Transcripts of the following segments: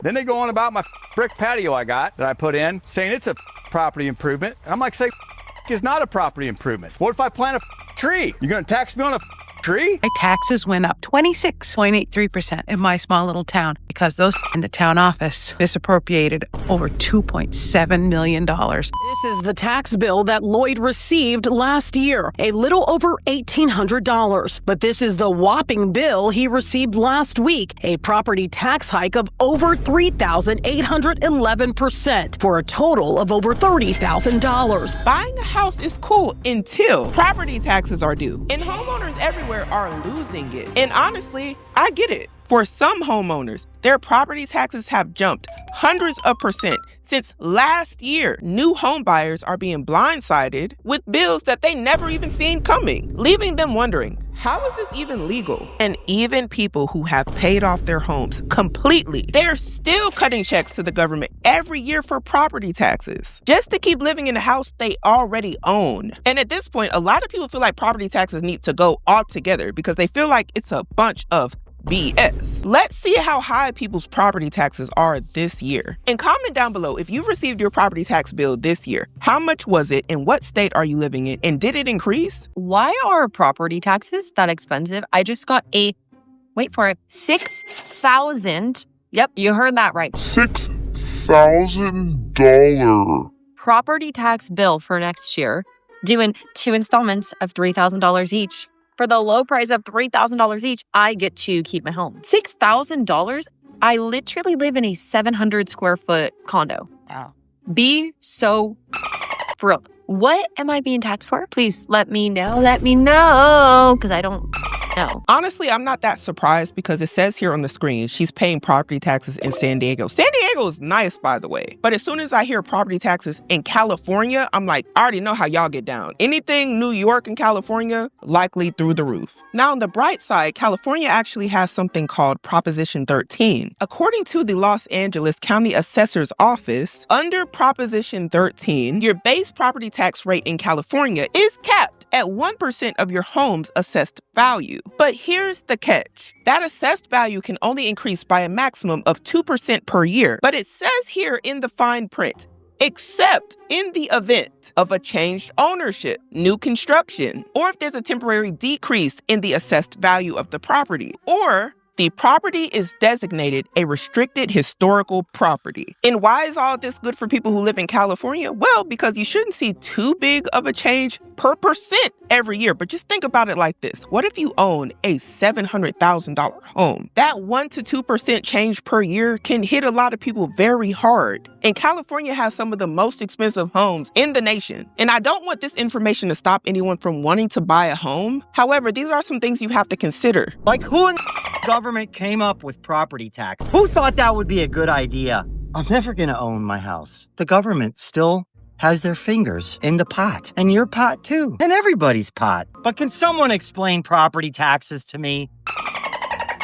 Then they go on about my brick patio I got that I put in, saying it's a property improvement. And I'm like, say, is not a property improvement. What if I plant a tree? You gonna tax me on a tree? My taxes went up 26.83% in my small little town because those in the town office misappropriated over $2.7 million. This is the tax bill that Lloyd received last year, a little over $1,800. But this is the whopping bill he received last week, a property tax hike of over 3,811% for a total of over $30,000. Buying a house is cool until property taxes are due. And homeowners everywhere are losing it. And honestly, I get it. For some homeowners, their property taxes have jumped hundreds of percent since last year. New home buyers are being blindsided with bills that they never even seen coming, leaving them wondering, how is this even legal? And even people who have paid off their homes completely, they're still cutting checks to the government every year for property taxes, just to keep living in a house they already own. And at this point, a lot of people feel like property taxes need to go altogether because they feel like it's a bunch of BS. Let's see how high people's property taxes are this year. And comment down below if you've received your property tax bill this year. How much was it and what state are you living in? And did it increase? Why are property taxes that expensive? I just got a, wait for it, 6,000. Yep, you heard that right. $6,000 property tax bill for next year, due in 2 installments of $3,000 each. For the low price of $3,000 each, I get to keep my home. $6,000? I literally live in a 700 square foot condo. Wow. Be so for real. What am I being taxed for? Please let me know. Let me know, because I don't know. Honestly, I'm not that surprised because it says here on the screen, she's paying property taxes in San Diego. San Diego is nice, by the way. But as soon as I hear property taxes in California, I'm like, I already know how y'all get down. Anything New York and California, likely through the roof. Now, on the bright side, California actually has something called Proposition 13. According to the Los Angeles County Assessor's Office, under Proposition 13, your base property tax rate in California is capped at 1% of your home's assessed value. But here's the catch. That assessed value can only increase by a maximum of 2% per year. But it says here in the fine print, except in the event of a changed ownership, new construction, or if there's a temporary decrease in the assessed value of the property, or the property is designated a restricted historical property. And why is all this good for people who live in California? Well, because you shouldn't see too big of a change per percent every year. But just think about it like this. What if you own a $700,000 home? That 1 to 2% change per year can hit a lot of people very hard. And California has some of the most expensive homes in the nation. And I don't want this information to stop anyone from wanting to buy a home. However, these are some things you have to consider. Like, who in the government came up with property tax? Who thought that would be a good idea? I'm never gonna own my house. The government still has their fingers in the pot. And your pot too. And everybody's pot. But can someone explain property taxes to me?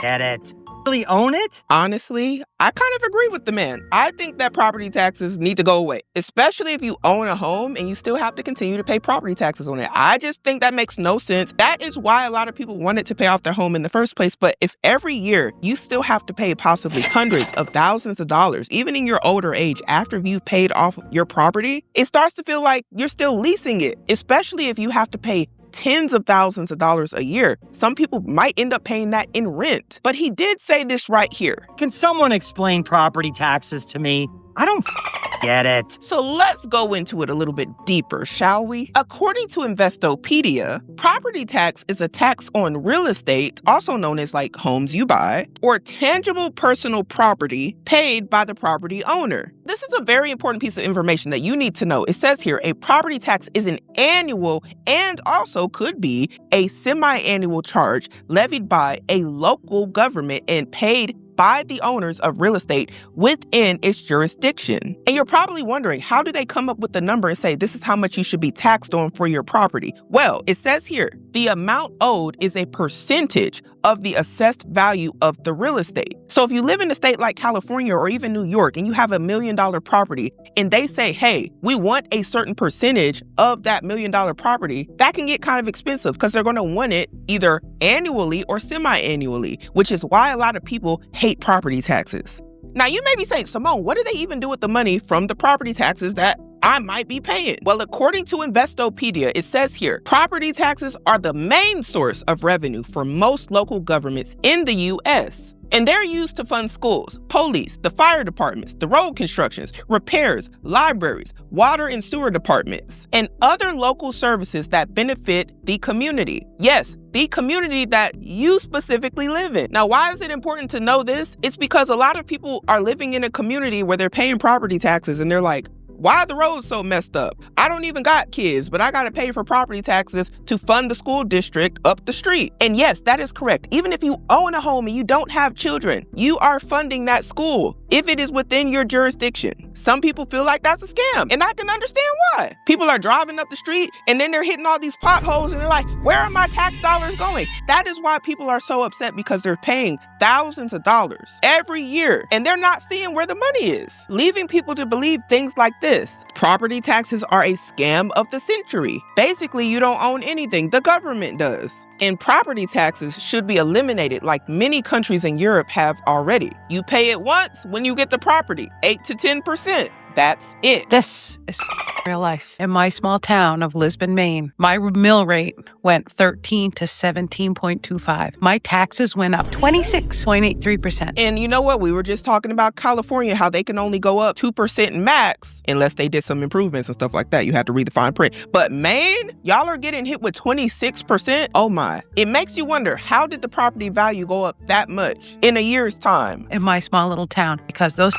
Get it? Really own it? Honestly, I kind of agree with the man. I think that property taxes need to go away, especially if you own a home and you still have to continue to pay property taxes on it. I just think that makes no sense. That is why a lot of people wanted to pay off their home in the first place. But if every year you still have to pay possibly hundreds of thousands of dollars, even in your older age after you've paid off your property, it starts to feel like you're still leasing it, especially if you have to pay tens of thousands of dollars a year. Some people might end up paying that in rent. But he did say this right here. Can someone explain property taxes to me? I don't get it. So let's go into it a little bit deeper, shall we? According to Investopedia, property tax is a tax on real estate, also known as like homes you buy, or tangible personal property paid by the property owner. This is a very important piece of information that you need to know. It says here, a property tax is an annual and also could be a semi-annual charge levied by a local government and paid by the owners of real estate within its jurisdiction. And you're probably wondering, how do they come up with the number and say this is how much you should be taxed on for your property? Well, it says here, the amount owed is a percentage of the assessed value of the real estate. So if you live in a state like California or even New York and you have $1 million property and they say, hey, we want a certain percentage of that $1 million property, that can get kind of expensive because they're going to want it either annually or semi-annually, which is why a lot of people hate property taxes. Now, you may be saying, Simone, what do they even do with the money from the property taxes that I might be paying? Well, according to Investopedia, it says here, property taxes are the main source of revenue for most local governments in the U.S. And they're used to fund schools, police, the fire departments, the road constructions, repairs, libraries, water and sewer departments, and other local services that benefit the community. Yes, the community that you specifically live in. Now, why is it important to know this? It's because a lot of people are living in a community where they're paying property taxes and they're like, why are the roads so messed up? I don't even got kids, but I gotta pay for property taxes to fund the school district up the street. And yes, that is correct. Even if you own a home and you don't have children, you are funding that school if it is within your jurisdiction. Some people feel like that's a scam, and I can understand why. People are driving up the street and then they're hitting all these potholes and they're like, where are my tax dollars going? That is why people are so upset, because they're paying thousands of dollars every year and they're not seeing where the money is, leaving people to believe things like this. Property taxes are a scam of the century. Basically, you don't own anything. The government does. And property taxes should be eliminated like many countries in Europe have already. You pay it once when you get the property, 8 to 10%. That's it. This is real life. In my small town of Lisbon, Maine, my mill rate went 13 to 17.25. My taxes went up 26.83%. And you know what? We were just talking about California, how they can only go up 2% max unless they did some improvements and stuff like that. You have to read the fine print. But Maine, y'all are getting hit with 26%. Oh my. It makes you wonder, how did the property value go up that much in a year's time? In my small little town, because those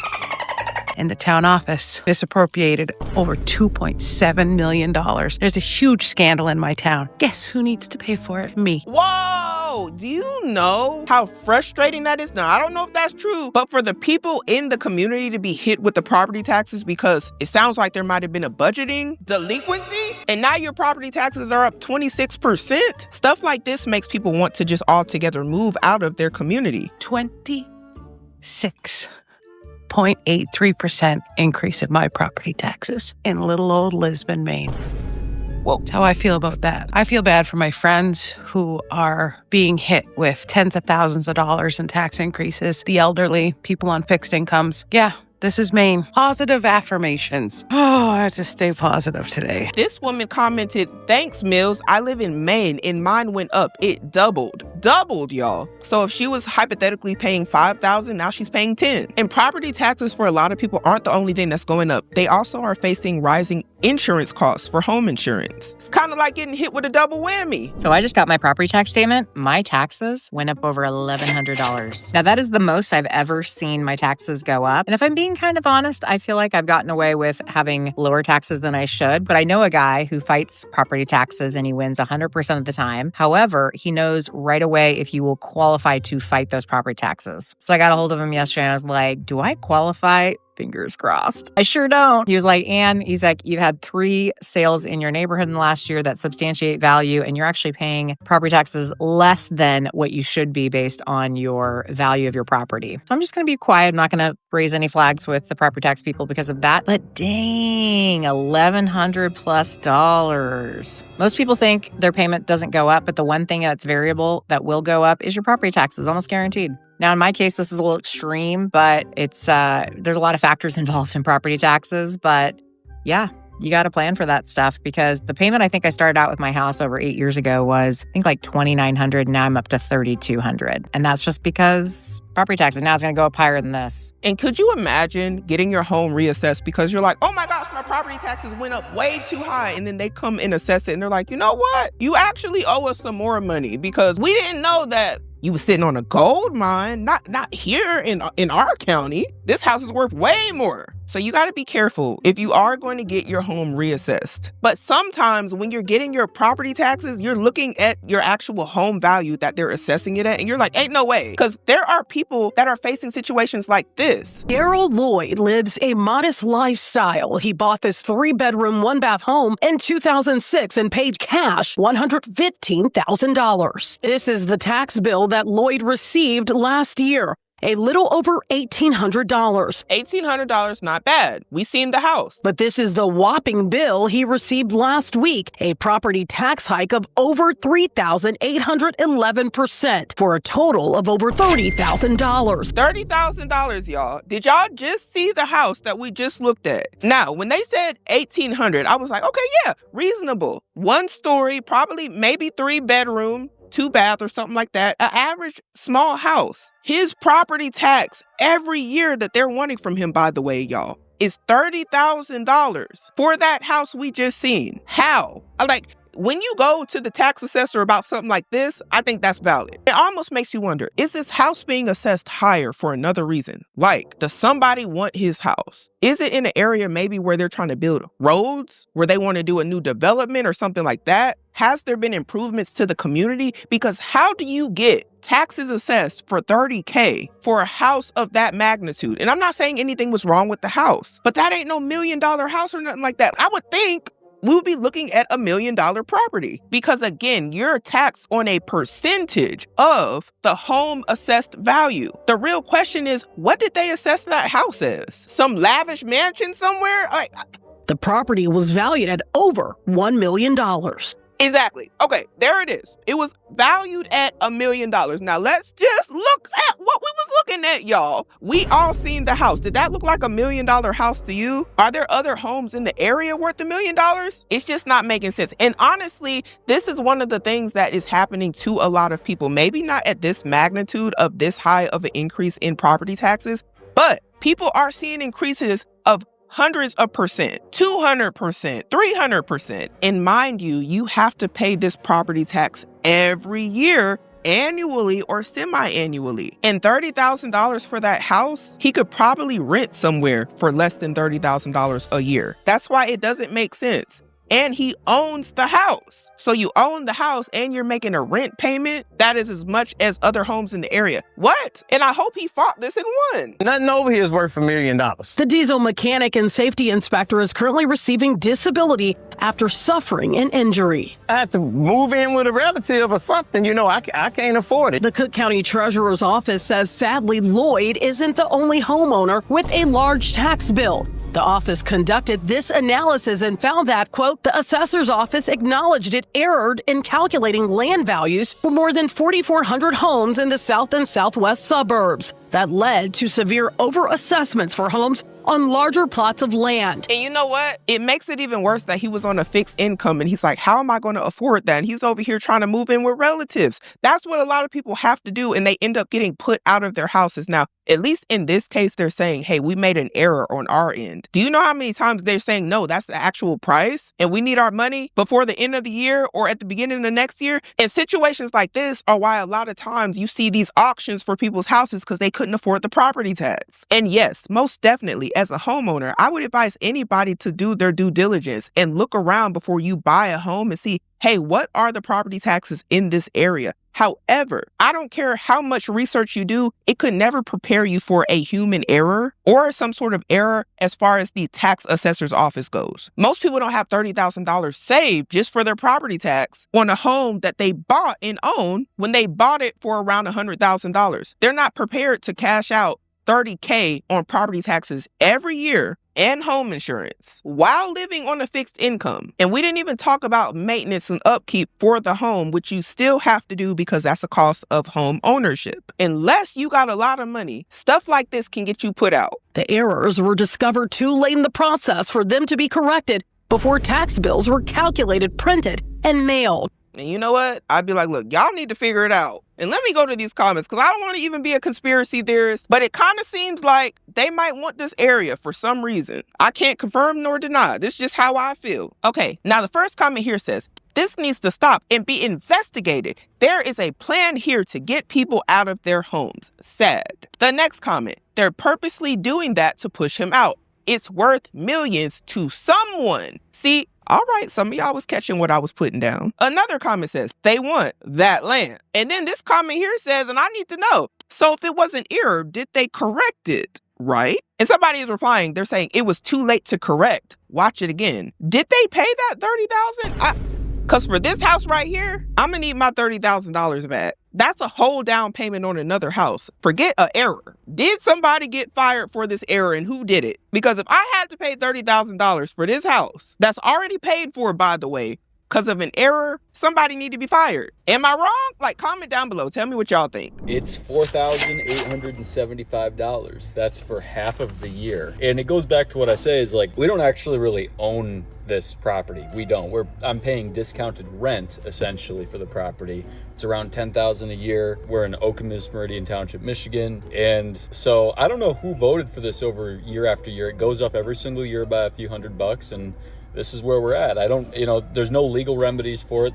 in the town office misappropriated over $2.7 million. There's a huge scandal in my town. Guess who needs to pay for it? Me. Whoa! Do you know how frustrating that is? Now, I don't know if that's true, but for the people in the community to be hit with the property taxes because it sounds like there might have been a budgeting delinquency, and now your property taxes are up 26%. Stuff like this makes people want to just altogether move out of their community. 26.83% increase in my property taxes in little old Lisbon, Maine. Well, That's how I feel about that. I feel bad for my friends who are being hit with tens of thousands of dollars in tax increases, the elderly, people on fixed incomes. Yeah, this is Maine. Positive affirmations. Oh, I have to stay positive today. this woman commented, thanks, Mills. I live in Maine and mine went up. It doubled. Doubled, y'all. So if she was hypothetically paying $5,000, now she's paying $10,000. And property taxes for a lot of people aren't the only thing that's going up. They also are facing rising insurance costs for home insurance. It's kind of like getting hit with a double whammy. So I just got my property tax statement. My taxes went up over $1,100. Now that is the most I've ever seen my taxes go up. And if I'm being kind of honest, I feel like I've gotten away with having lower taxes than I should. But I know a guy who fights property taxes and he wins 100% of the time. However, he knows right away if you will qualify to fight those property taxes. So I got a hold of him yesterday and I was like, do I qualify? Fingers crossed. I sure don't. He was like, Ann, he's like, you've had 3 sales in your neighborhood in the last year that substantiate value, and you're actually paying property taxes less than what you should be based on your value of your property. So I'm just going to be quiet. I'm not going to raise any flags with the property tax people because of that. But dang, $1,100 plus. Most people think their payment doesn't go up, but the one thing that's variable that will go up is your property taxes, almost guaranteed. Now, in my case, this is a little extreme, but it's there's a lot of factors involved in property taxes. But yeah, you got to plan for that stuff, because the payment I think I started out with my house over 8 years ago was, I think, like $2,900. Now I'm up to $3,200. And that's just because property taxes. Now it's going to go up higher than this. And could you imagine getting your home reassessed because you're like, oh my gosh, my property taxes went up way too high. And then they come and assess it and they're like, you know what? You actually owe us some more money because we didn't know that you were sitting on a gold mine, not here in our county. This house is worth way more. So you got to be careful if you are going to get your home reassessed. But sometimes when you're getting your property taxes, you're looking at your actual home value that they're assessing it at, and you're like, ain't no way. Because there are people that are facing situations like this. Daryl Lloyd lives a modest lifestyle. He bought this 3-bedroom, 1-bath home in 2006 and paid cash $115,000. This is the tax bill that Lloyd received last year. a little over $1,800. $1,800, not bad. We seen the house. But this is the whopping bill he received last week, a property tax hike of over 3,811% for a total of over $30,000. $30,000, y'all. Did y'all just see the house that we just looked at? Now, when they said $1,800, I was like, okay, yeah, reasonable. 1 story, probably maybe 3 bedroom, 2 bath or something like that. An average small house. His property tax every year that they're wanting from him, by the way, y'all, is $30,000 for that house we just seen. How? Like, when you go to the tax assessor about something like this, I think that's valid. It almost makes you wonder, is this house being assessed higher for another reason? Like, does somebody want his house? Is it in an area maybe where they're trying to build roads, where they want to do a new development or something like that? Has there been improvements to the community? Because how do you get taxes assessed for $30K for a house of that magnitude? And I'm not saying anything was wrong with the house, but that ain't no $1 million house or nothing like that. I would think we would be looking at $1 million property because, again, you're taxed on a percentage of the home assessed value. The real question is, what did they assess that house as? Some lavish mansion somewhere? The property was valued at over $1 million. Exactly. Okay, there it is. It was valued at $1 million. Now let's just look at what we was looking at, y'all. We all seen the house. Did that look like $1 million house to you? Are there other homes in the area worth $1 million? It's just not making sense. And honestly, this is one of the things that is happening to a lot of people. Maybe not at this magnitude of this high of an increase in property taxes, but people are seeing increases of hundreds of percent, 200%, 300%. And mind you, you have to pay this property tax every year, annually or semi-annually. And $30,000 for that house, he could probably rent somewhere for less than $30,000 a year. That's why it doesn't make sense. And he owns the house. So you own the house and you're making a rent payment. That is as much as other homes in the area. What? And I hope he fought this and won. Nothing over here is worth $1 million. The diesel mechanic and safety inspector is currently receiving disability after suffering an injury. I had to move in with a relative or something. You know, I can't afford it. The Cook County Treasurer's Office says, sadly, Lloyd isn't the only homeowner with a large tax bill. The office conducted this analysis and found that, quote, the assessor's office acknowledged it erred in calculating land values for more than 4,400 homes in the south and southwest suburbs. That led to severe overassessments for homes on larger plots of land. And you know what? It makes it even worse that he was on a fixed income and he's like, how am I going to afford that? And he's over here trying to move in with relatives. That's what a lot of people have to do, and they end up getting put out of their houses. Now, at least in this case, they're saying, hey, we made an error on our end. Do you know how many times they're saying, no, that's the actual price and we need our money before the end of the year or at the beginning of the next year? And situations like this are why a lot of times you see these auctions for people's houses because they couldn't afford the property tax. And yes, most definitely, as a homeowner, I would advise anybody to do their due diligence and look around before you buy a home and see, hey, what are the property taxes in this area? However, I don't care how much research you do, it could never prepare you for a human error or some sort of error as far as the tax assessor's office goes. Most people don't have $30,000 saved just for their property tax on a home that they bought and owned when they bought it for around $100,000. They're not prepared to cash out $30K on property taxes every year and home insurance while living on a fixed income. And we didn't even talk about maintenance and upkeep for the home, which you still have to do because that's a cost of home ownership. Unless you got a lot of money, stuff like this can get you put out. The errors were discovered too late in the process for them to be corrected before tax bills were calculated, printed, and mailed. And you know what? I'd be like, look, y'all need to figure it out. And let me go to these comments because I don't want to even be a conspiracy theorist, but it kind of seems like they might want this area for some reason. I can't confirm nor deny. This is just how I feel. Okay, now the first comment here says, this needs to stop and be investigated. There is a plan here to get people out of their homes. Sad. The next comment, they're purposely doing that to push him out. It's worth millions to someone. See, all right, some of y'all was catching what I was putting down. Another comment says, they want that land. And then this comment here says, and I need to know, so if it was an error, did they correct it, right? And somebody is replying, they're saying it was too late to correct. Watch it again. Did they pay that $30,000? Because for this house right here, I'm going to need my $30,000 back. That's a whole down payment on another house. Forget an error. Did somebody get fired for this error, and who did it? Because if I had to pay $30,000 for this house, that's already paid for, by the way, because of an error, somebody need to be fired. Am I wrong? Like, comment down below. Tell me what y'all think. It's $4,875. That's for half of the year. And it goes back to what I say is, like, we don't actually really own this property. We don't. I'm paying discounted rent essentially for the property. It's around $10,000 a year. We're in Okemos, Meridian Township, Michigan. And so I don't know who voted for this over year after year. It goes up every single year by a few $100, and this is where we're at. I don't, there's no legal remedies for it.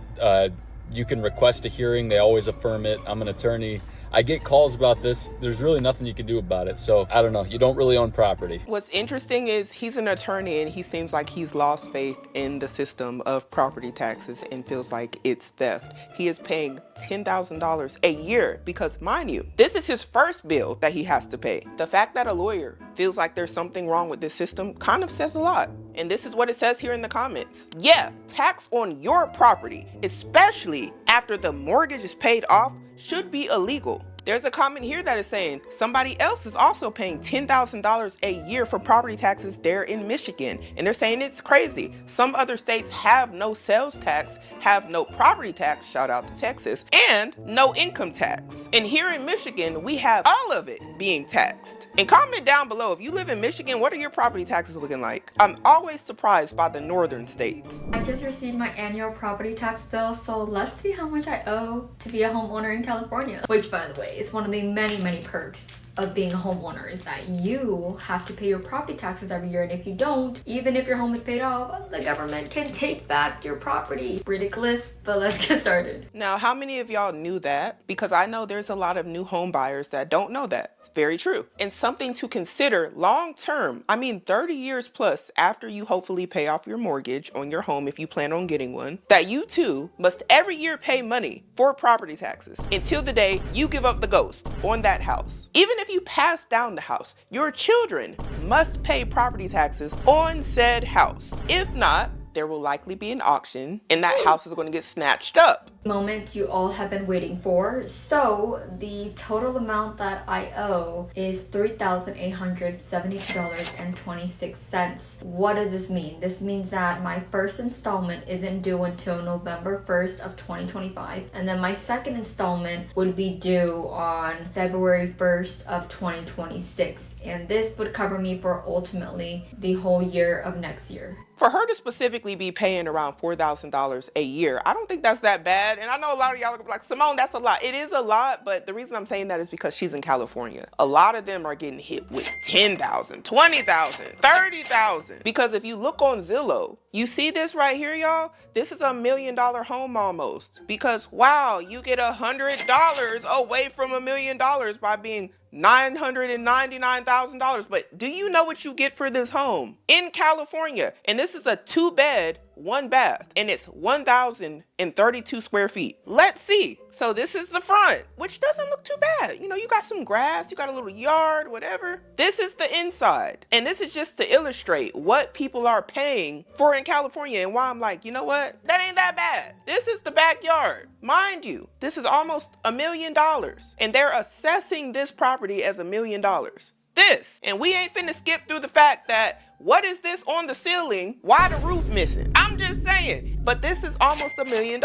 You can request a hearing. They always affirm it. I'm an attorney. I get calls about this. There's really nothing you can do about it. So I don't know. You don't really own property. What's interesting is he's an attorney and he seems like he's lost faith in the system of property taxes and feels like it's theft. He is paying $10,000 a year because, mind you, this is his first bill that he has to pay. The fact that a lawyer feels like there's something wrong with this system kind of says a lot. And this is what it says here in the comments. Yeah, tax on your property, especially after the mortgage is paid off, should be illegal. There's a comment here that is saying somebody else is also paying $10,000 a year for property taxes there in Michigan. And they're saying it's crazy. Some other states have no sales tax, have no property tax, shout out to Texas, and no income tax. And here in Michigan, we have all of it being taxed. And comment down below, if you live in Michigan, what are your property taxes looking like? I'm always surprised by the northern states. I just received my annual property tax bill, so let's see how much I owe to be a homeowner in California. Which, by the way, is one of the many perks of being a homeowner, is that you have to pay your property taxes every year, and if you don't, even if your home is paid off, the government can take back your property. Ridiculous, but let's get started. Now, how many of y'all knew that? Because I know there's a lot of new home buyers that don't know that. It's very true. And something to consider long term, 30 years plus after you hopefully pay off your mortgage on your home if you plan on getting one, that you too must every year pay money for property taxes until the day you give up the ghost on that house. Even if you pass down the house, your children must pay property taxes on said house. If not, there will likely be an auction and that house is going to get snatched up. Moment you all have been waiting for. So the total amount that I owe is $3,872.26. What does this mean? This means that my first installment isn't due until November 1st of 2025, and then my second installment would be due on February 1st of 2026, and this would cover me for ultimately the whole year of next year. For her to specifically be paying around $4,000 a year, I don't think that's that bad. And I know a lot of y'all are gonna be like, Simone, that's a lot. It is a lot, but the reason I'm saying that is because she's in California. A lot of them are getting hit with $10,000, $20,000, $30,000. Because if you look on Zillow, you see this right here, y'all? This is $1 million home almost. Because wow, you get $100 away from $1 million by being $999,000. But do you know what you get for this home in California? And this is a 2-bed, 1 bath, and it's 1,032 square feet. Let's see. So this is the front, which doesn't look too bad. You got some grass, you got a little yard, whatever. This is the inside. And this is just to illustrate what people are paying for in California and why I'm like, you know what? That ain't that bad. This is the backyard. Mind you, this is almost $1 million. And they're assessing this property as $1 million. And we ain't finna skip through the fact that what is this on the ceiling? Why the roof missing? I'm just saying. But this is almost $1 million.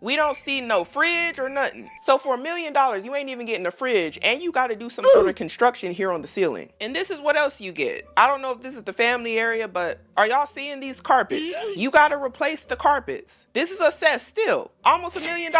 We don't see no fridge or nothing. So for $1 million, you ain't even getting a fridge, and you got to do some sort of construction here on the ceiling. And this is what else you get. I don't know if this is the family area, but are y'all seeing these carpets? You got to replace the carpets. This is assessed still, almost $1 million.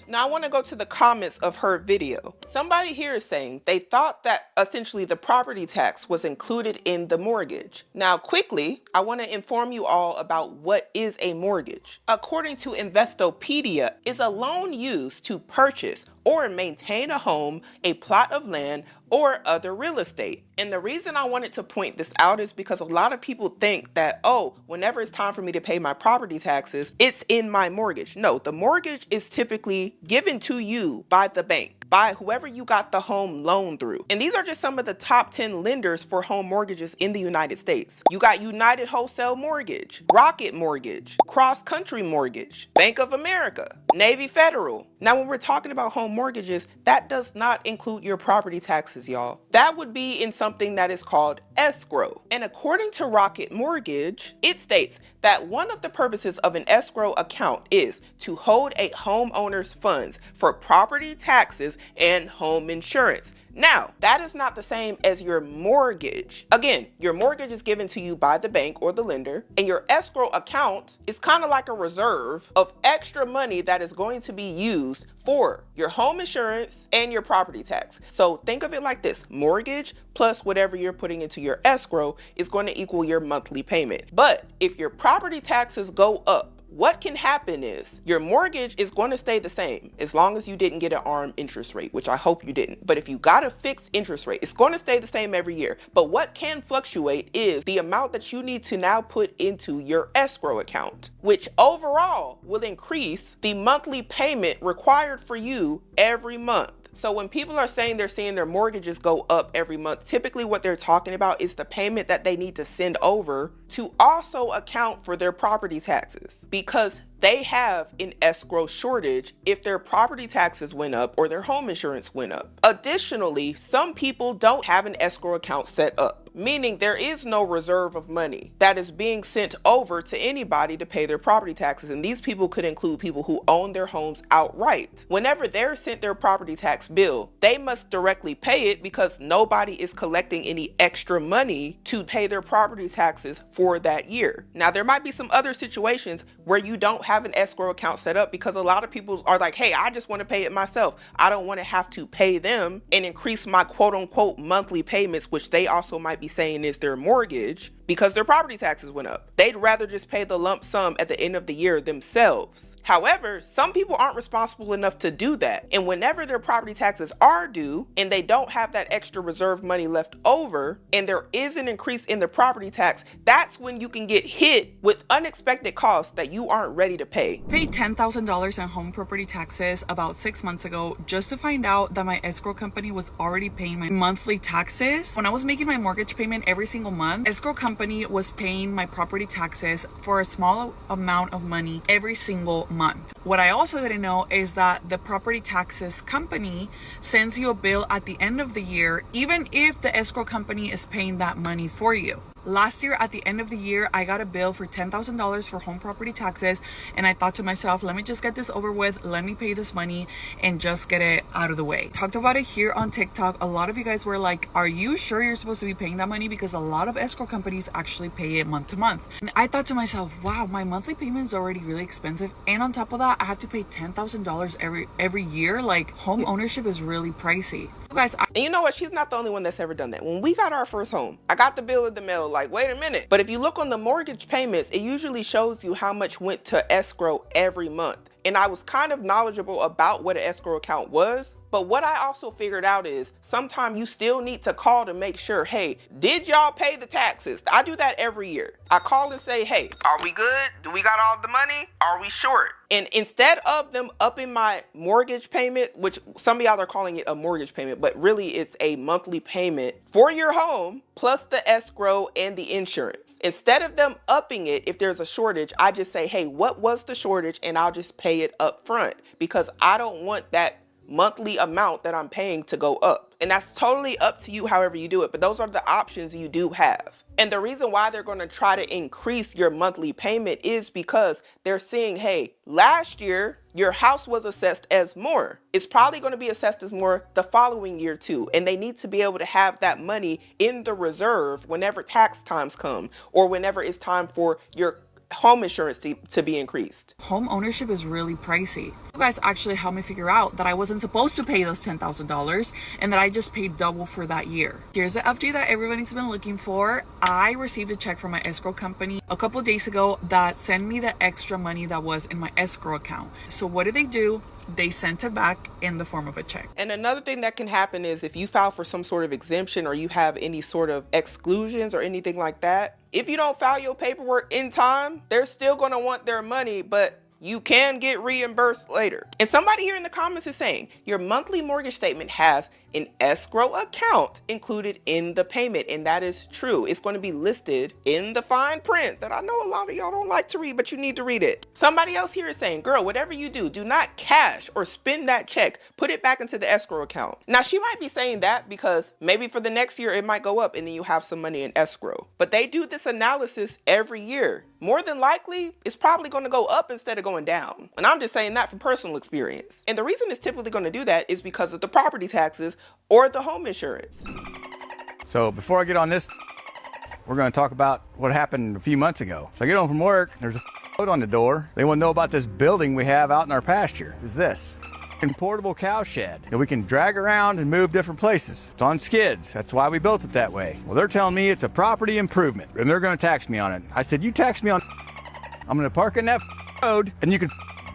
Now I want to go to the comments of her video. Somebody here is saying they thought that essentially the property tax was included in the mortgage. Now, quickly, I want to inform you all about what is a mortgage. According to Investopedia, it's a loan used to purchase or maintain a home, a plot of land, or other real estate. And the reason I wanted to point this out is because a lot of people think that, oh, whenever it's time for me to pay my property taxes, it's in my mortgage. No, the mortgage is typically given to you by the bank, by whoever you got the home loan through. And these are just some of the top 10 lenders for home mortgages in the United States. You got United Wholesale Mortgage, Rocket Mortgage, Cross Country Mortgage, Bank of America. Navy Federal. Now, when we're talking about home mortgages, that does not include your property taxes, y'all. That would be in something that is called escrow. And according to Rocket Mortgage, it states that one of the purposes of an escrow account is to hold a homeowner's funds for property taxes and home insurance. Now, that is not the same as your mortgage. Again, your mortgage is given to you by the bank or the lender, and your escrow account is kind of like a reserve of extra money that is going to be used for your home insurance and your property tax. So think of it like this: mortgage plus whatever you're putting into your escrow is going to equal your monthly payment. But if your property taxes go up, what can happen is your mortgage is going to stay the same as long as you didn't get an ARM interest rate, which I hope you didn't. But if you got a fixed interest rate, it's going to stay the same every year. But what can fluctuate is the amount that you need to now put into your escrow account, which overall will increase the monthly payment required for you every month. So when people are saying they're seeing their mortgages go up every month, typically what they're talking about is the payment that they need to send over to also account for their property taxes, because they have an escrow shortage if their property taxes went up or their home insurance went up. Additionally, some people don't have an escrow account set up, meaning there is no reserve of money that is being sent over to anybody to pay their property taxes. And these people could include people who own their homes outright. Whenever they're sent their property tax bill, they must directly pay it because nobody is collecting any extra money to pay their property taxes for that year. Now, there might be some other situations where you don't have an escrow account set up because a lot of people are like, hey, I just want to pay it myself. I don't want to have to pay them and increase my quote unquote monthly payments, which they also might be saying is their mortgage, because their property taxes went up. They'd rather just pay the lump sum at the end of the year themselves. However, some people aren't responsible enough to do that. And whenever their property taxes are due and they don't have that extra reserve money left over, and there is an increase in the property tax, that's when you can get hit with unexpected costs that you aren't ready to pay. Paid $10,000 in home property taxes about 6 months ago just to find out that my escrow company was already paying my monthly taxes. When I was making my mortgage payment every single month, escrow company was paying my property taxes for a small amount of money every single month. What I also didn't know is that the property taxes company sends you a bill at the end of the year, even if the escrow company is paying that money for you. Last year, at the end of the year, I got a bill for $10,000 for home property taxes, and I thought to myself, let me just get this over with, let me pay this money and just get it out of the way. Talked about it here on TikTok. A lot of you guys were like, are you sure you're supposed to be paying that money? Because a lot of escrow companies actually pay it month to month. And I thought to myself, wow, my monthly payment is already really expensive, and on top of that, I have to pay $10,000 every year. Like, home ownership is really pricey. Guys, and you know what? She's not the only one that's ever done that. When we got our first home, I got the bill in the mail like, wait a minute. But if you look on the mortgage payments, it usually shows you how much went to escrow every month. And I was kind of knowledgeable about what an escrow account was. But what I also figured out is sometimes you still need to call to make sure, hey, did y'all pay the taxes? I do that every year. I call and say, hey, are we good? Do we got all the money? Are we short? And instead of them upping my mortgage payment, which some of y'all are calling it a mortgage payment, but really it's a monthly payment for your home plus the escrow and the insurance. Instead of them upping it, if there's a shortage, I just say, hey, what was the shortage? And I'll just pay it up front because I don't want that monthly amount that I'm paying to go up. And that's totally up to you however you do it, but those are the options you do have. And the reason why they're going to try to increase your monthly payment is because they're seeing, hey, last year your house was assessed as more. It's probably going to be assessed as more the following year too. And they need to be able to have that money in the reserve whenever tax times come or whenever it's time for your home insurance to be increased. Home ownership is really pricey. You guys actually helped me figure out that I wasn't supposed to pay those $10,000 and that I just paid double for that year. Here's the update that everybody's been looking for. I received a check from my escrow company a couple of days ago that sent me the extra money that was in my escrow account. So what did they do? They sent it back in the form of a check. And another thing that can happen is if you file for some sort of exemption or you have any sort of exclusions or anything like that, if you don't file your paperwork in time, they're still going to want their money, but You can get reimbursed later. And somebody here in the comments is saying your monthly mortgage statement has an escrow account included in the payment. And that is true. It's going to be listed in the fine print that I know a lot of y'all don't like to read, but you need to read it. Somebody else here is saying, girl, whatever you do not cash or spend that check. Put it back into the escrow account. Now, she might be saying that because maybe for the next year, it might go up and then you have some money in escrow. But they do this analysis every year. More than likely, it's probably going to go up instead of going down. And I'm just saying that from personal experience. And the reason it's typically going to do that is because of the property taxes or the home insurance. So before I get on this, we're going to talk about what happened a few months ago. So I get home from work, there's a note on the door. They want to know about this building we have out in our pasture. It's this. A portable cow shed that we can drag around and move different places. It's on skids. That's why we built it that way. Well, they're telling me it's a property improvement and they're going to tax me on it. I said, you tax me on I'm going to park in that road and you can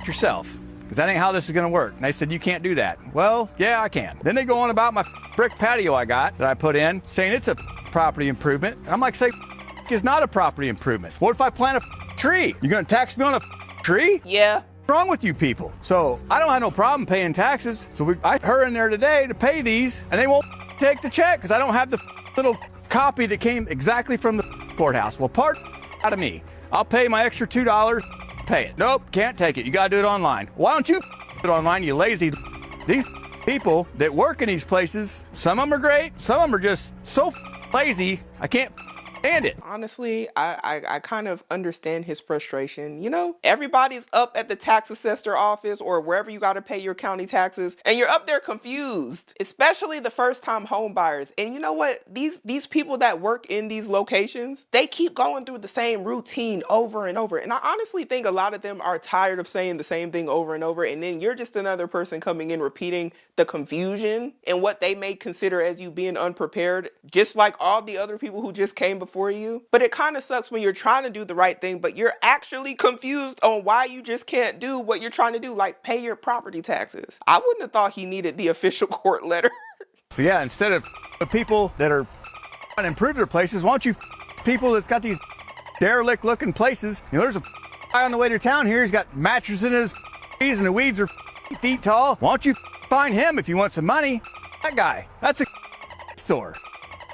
yourself, because that ain't how this is going to work. And they said, you can't do that. Well, yeah, I can. Then they go on about my brick patio I got that I put in, saying it's a property improvement. And I'm like, say, is not a property improvement. What if I plant a tree? You going to tax me on a tree? Yeah. What's wrong with you people? So I don't have no problem paying taxes. So I her in there today to pay these, and they won't take the check because I don't have the little copy that came exactly from the courthouse. Well, part out of me. I'll pay my extra $2, pay it. Nope, can't take it. You gotta do it online. Why don't you do it online, you lazy? These people that work in these places, some of them are great, some of them are just so lazy, I can't stand it. Honestly, I kind of understand his frustration. You know, everybody's up at the tax assessor office or wherever you got to pay your county taxes, and you're up there confused, especially the first time home buyers. And you know what? These people that work in these locations, they keep going through the same routine over and over. And I honestly think a lot of them are tired of saying the same thing over and over. And then you're just another person coming in repeating the confusion and what they may consider as you being unprepared, just like all the other people who just came before you. But it kind of sucks when you're trying to do the right thing, but you're actually confused on why you just can't do what you're trying to do, like pay your property taxes. I wouldn't have thought he needed the official court letter. So yeah, instead of the people that are trying to improve their places, why don't you people that's got these derelict looking places? You know, there's a guy on the way to town here, he's got mattresses in his trees and the weeds are feet tall. Why don't you find him if you want some money? That guy, that's a store.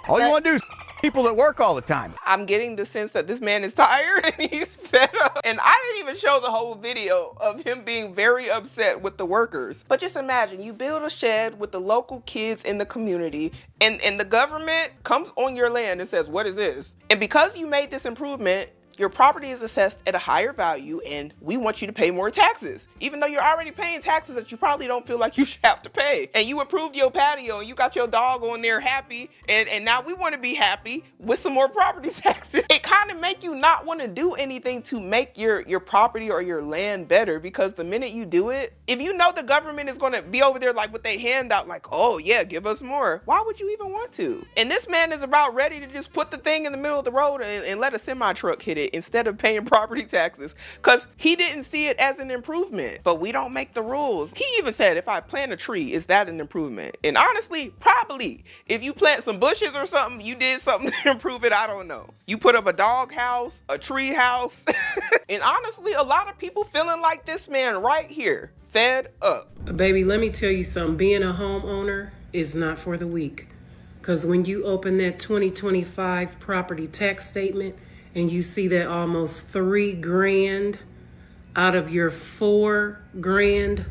All you want to do is people that work all the time. I'm getting the sense that this man is tired and he's fed up. And I didn't even show the whole video of him being very upset with the workers. But just imagine, you build a shed with the local kids in the community and the government comes on your land and says, what is this? And because you made this improvement, your property is assessed at a higher value and we want you to pay more taxes, even though you're already paying taxes that you probably don't feel like you should have to pay. And you improved your patio and you got your dog on there happy, and now we want to be happy with some more property taxes. It kind of make you not want to do anything to make your property or your land better, because the minute you do it, if you know the government is going to be over there like with their hand out like, oh yeah, give us more, why would you even want to? And this man is about ready to just put the thing in the middle of the road and let a semi truck hit it instead of paying property taxes, because he didn't see it as an improvement. But we don't make the rules. He even said, if I plant a tree, is that an improvement? And honestly, probably. If you plant some bushes or something, you did something to improve it. I don't know. You put up a dog house, a tree house. And honestly, a lot of people feeling like this man right here, fed up. Baby, let me tell you something. Being a homeowner is not for the weak. Because when you open that 2025 property tax statement, and you see that almost $3,000 out of your $4,000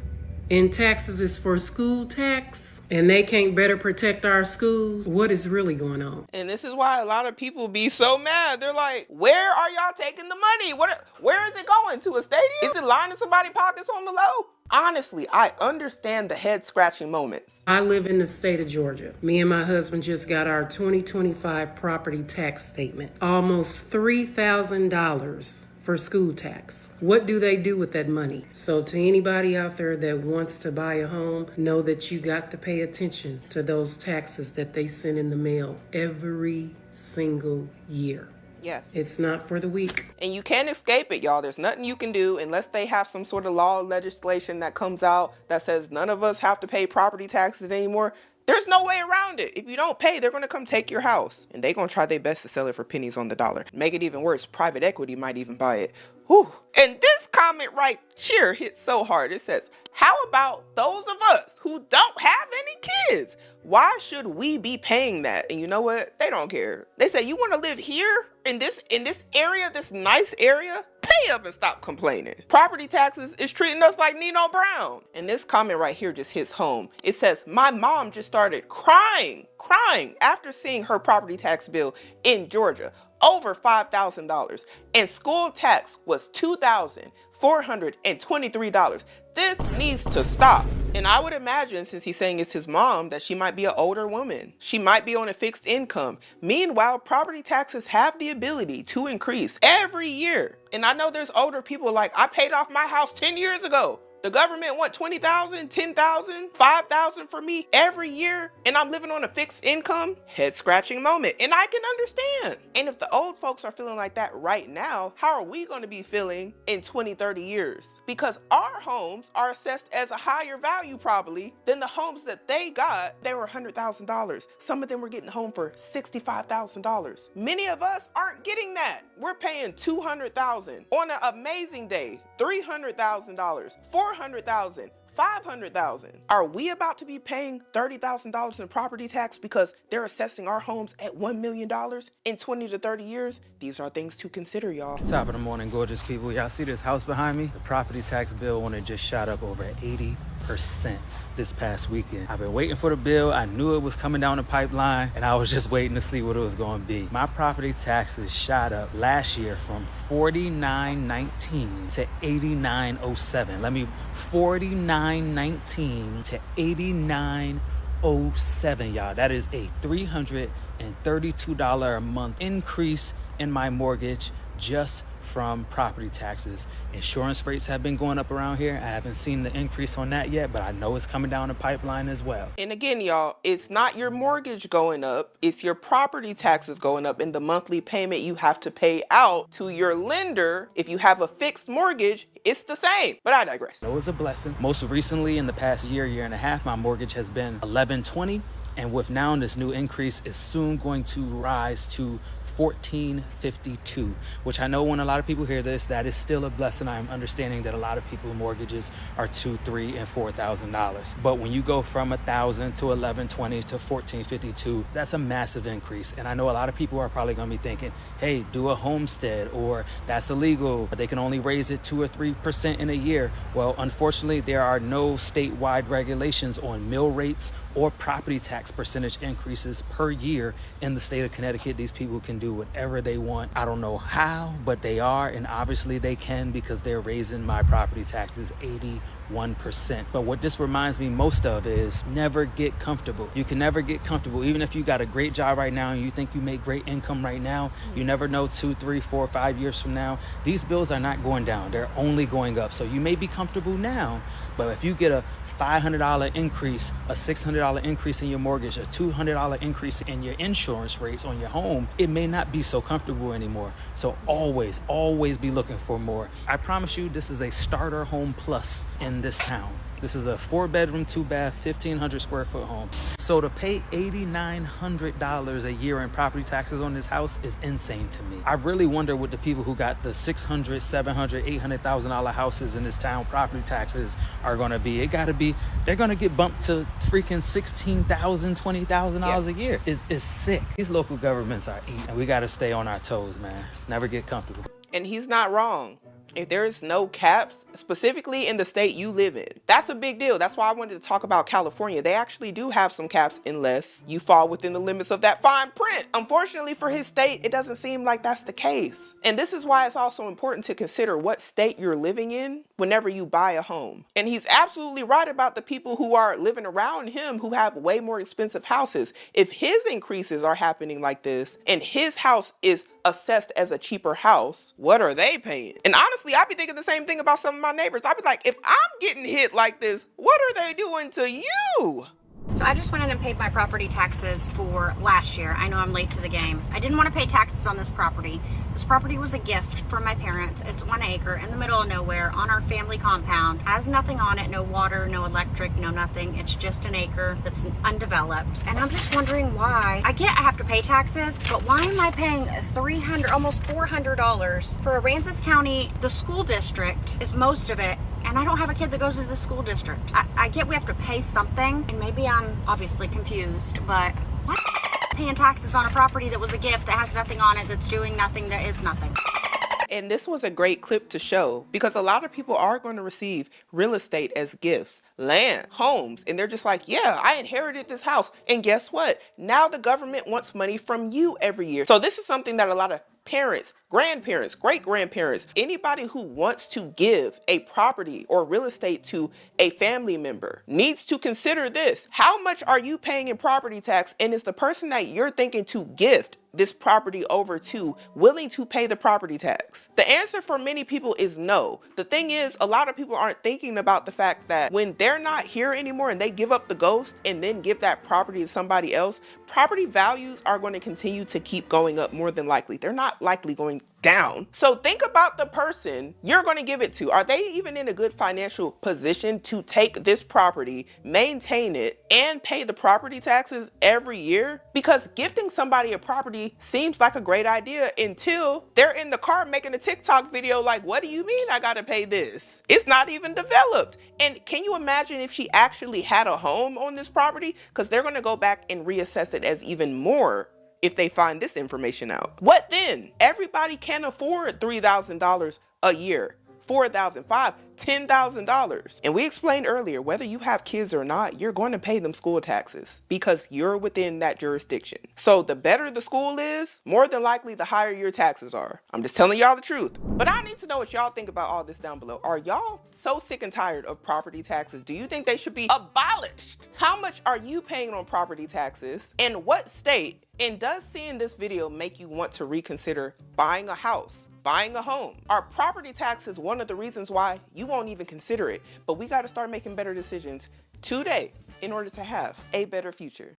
in taxes is for school tax, and they can't better protect our schools, what is really going on? And this is why a lot of people be so mad. They're like, where are y'all taking the money? Where is it going? To a stadium? Is it lining somebody's pockets on the low? Honestly, I understand the head scratching moments. I live in the state of Georgia. Me and my husband just got our 2025 property tax statement. Almost $3,000 for school tax. What do they do with that money? So to anybody out there that wants to buy a home, know that you got to pay attention to those taxes that they send in the mail every single year. Yeah. It's not for the weak. And you can't escape it, y'all. There's nothing you can do unless they have some sort of law or legislation that comes out that says none of us have to pay property taxes anymore. There's no way around it. If you don't pay, they're going to come take your house. And they're going to try their best to sell it for pennies on the dollar. Make it even worse, private equity might even buy it. Whew. And this comment right here hits so hard. It says, how about those of us who don't have any kids? Why should we be paying that? And you know what? They don't care. They say, you want to live here in this area, this nice area? Pay up and stop complaining. Property taxes is treating us like Nino Brown. And this comment right here just hits home. It says, my mom just started crying after seeing her property tax bill in Georgia, over $5,000, and school tax was $2,423. This needs to stop. And I would imagine, since he's saying it's his mom, that she might be an older woman. She might be on a fixed income. Meanwhile, property taxes have the ability to increase every year. And I know there's older people like, I paid off my house 10 years ago. The government want $20,000, $10,000, $5,000 for me every year, and I'm living on a fixed income? Head scratching moment. And I can understand. And if the old folks are feeling like that right now, how are we going to be feeling in 20, 30 years? Because our homes are assessed as a higher value probably than the homes that they got. They were $100,000. Some of them were getting home for $65,000. Many of us aren't getting that. We're paying $200,000 on an amazing day, $300,000, $400,000, $500,000. Are we about to be paying $30,000 in property tax because they're assessing our homes at $1 million in 20 to 30 years? These are things to consider, y'all. Top of the morning, gorgeous people. Y'all see this house behind me? The property tax bill when it just shot up over 80% this past weekend. I've been waiting for the bill. I knew it was coming down the pipeline, and I was just waiting to see what it was going to be. My property taxes shot up last year from $49.19 to $89.07. $49.19 to $89.07, y'all. That is a $332 a month increase in my mortgage just from property taxes. Insurance rates have been going up around here. I haven't seen the increase on that yet, but I know it's coming down the pipeline as well. And again, y'all, it's not your mortgage going up, it's your property taxes going up and the monthly payment you have to pay out to your lender. If you have a fixed mortgage, it's the same, but I digress. So it's a blessing. Most recently, in the past year and a half, my mortgage has been $1,120, and with now this new increase is soon going to rise to $1,452, which I know when a lot of people hear this, that is still a blessing. I'm understanding that a lot of people's mortgages are $2,000, $3,000, and $4,000. But when you go from $1,000 to $1,120 to $1,452, that's a massive increase. And I know a lot of people are probably going to be thinking, hey, do a homestead, or that's illegal, or they can only raise it 2 or 3% in a year. Well, unfortunately, there are no statewide regulations on mill rates or property tax percentage increases per year in the state of Connecticut. These people can do whatever they want. I don't know how, but they are, and obviously they can because they're raising my property taxes 81%. But what this reminds me most of is never get comfortable. You can never get comfortable. Even if you got a great job right now and you think you make great income right now, you never know 2, 3, 4, 5 years from now, these bills are not going down. They're only going up. So you may be comfortable now, but if you get a $500 increase, a $600 increase in your mortgage, a $200 increase in your insurance rates on your home, it may not be so comfortable anymore. So always be looking for more. I promise you, this is a starter home plus in this town. This is a 4-bedroom, 2-bath, 1,500 square foot home. So to pay $8,900 a year in property taxes on this house is insane to me. I really wonder what the people who got the $600,000, $700,000, $800,000 houses in this town property taxes are going to be. It got to be, they're going to get bumped to freaking $16,000, $20,000 a year. It's sick. These local governments are eating, and we got to stay on our toes, man. Never get comfortable. And he's not wrong. If there is no caps, specifically in the state you live in, that's a big deal. That's why I wanted to talk about California. They actually do have some caps unless you fall within the limits of that fine print. Unfortunately for his state, it doesn't seem like that's the case. And this is why it's also important to consider what state you're living in whenever you buy a home. And he's absolutely right about the people who are living around him who have way more expensive houses. If his increases are happening like this and his house is assessed as a cheaper house, what are they paying? And honestly, I'd be thinking the same thing about some of my neighbors. I'd be like, if I'm getting hit like this, what are they doing to you? So I just went in and paid my property taxes for last year. I know I'm late to the game. I didn't want to pay taxes on this property. This property was a gift from my parents. It's 1 acre in the middle of nowhere on our family compound. Has nothing on it, no water, no electric, no nothing. It's just an acre that's undeveloped. And I'm just wondering why. I get I have to pay taxes, but why am I paying $300, almost $400 for Aransas County? The school district is most of it. And I don't have a kid that goes to the school district. I get we have to pay something, and maybe I'm obviously confused, but what? Paying taxes on a property that was a gift that has nothing on it, that's doing nothing, that is nothing. And this was a great clip to show because a lot of people are going to receive real estate as gifts, land, homes, and they're just like, yeah, I inherited this house. And guess what? Now the government wants money from you every year. So this is something that a lot of parents, grandparents, great-grandparents, anybody who wants to give a property or real estate to a family member needs to consider this. How much are you paying in property tax? And is the person that you're thinking to gift this property over to willing to pay the property tax? The answer for many people is no. The thing is, a lot of people aren't thinking about the fact that when they're not here anymore and they give up the ghost and then give that property to somebody else, property values are going to continue to keep going up more than likely. They're not likely going down. So think about the person you're going to give it to. Are they even in a good financial position to take this property, maintain it, and pay the property taxes every year? Because gifting somebody a property seems like a great idea until they're in the car making a TikTok video like, what do you mean I gotta pay this? It's not even developed. And can you imagine if she actually had a home on this property? Because they're going to go back and reassess it as even more if they find this information out. What then? Everybody can afford $3,000 a year. $4,000, $5,000, $10,000. And we explained earlier, whether you have kids or not, you're going to pay them school taxes because you're within that jurisdiction. So the better the school is, more than likely the higher your taxes are. I'm just telling y'all the truth. But I need to know what y'all think about all this down below. Are y'all so sick and tired of property taxes? Do you think they should be abolished? How much are you paying on property taxes? In what state? And does seeing this video make you want to reconsider buying a house? Buying a home? Are property taxes one of the reasons why you won't even consider it? But we got to start making better decisions today in order to have a better future.